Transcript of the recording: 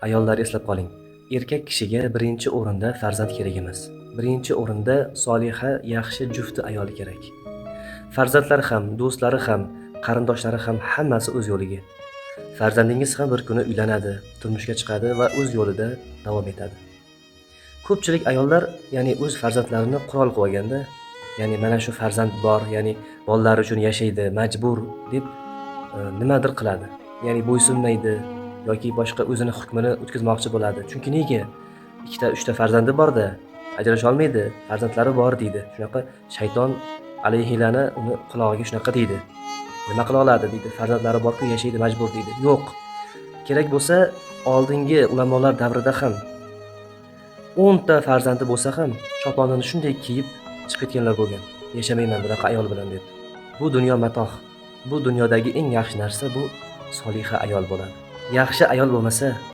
Ayollar eslab qoling. Erkak kishiga birinchi o'rinda farzand kerak emas. Birinchi o'rinda soliha, yaxshi jufti ayoli kerak. Farzandlari ham, do'stlari ham, qarindoshlari ham hammasi o'z yo'liga. Farzandingiz ham bir kuni uylanadi, turmushga chiqadi va o'z yo'lida davom etadi. Ko'pchilik ayollar, ya'ni o'z farzandlarini qurol qilib olganda, ya'ni mana shu farzand bor, ya'ni bolalari uchun yashaydi, majbur deb nimadir qiladi. Ya'ni bo'ysunmaydi yoki boshqa o'zini hukmini o'tkazmoqchi bo'ladi. Chunki nega? 2 ta, 3 ta farzandi bor-da, ajrasha olmaydi, farzandlari bor deydi. Shunaqa shayton alayhilani uni qulog'iga shunaqa deydi. Nima qila oladi deydi. Farzandlari bor-ku, yashaydi, majbur deydi. Yo'q. Kerak bo'lsa, oldingi ulamolar davrida ham 10 ta farzandi bo'lsa ham choponini shunday kiyib chiqib ketganlar bo'lgan. Yashamayman bunaqa ayol bilan deb. Bu dunyo matoh. Bu dunyodagi eng yaxshi narsa bu soliha ayol bo'ladi. Yaxshi ayol bo'lmasa,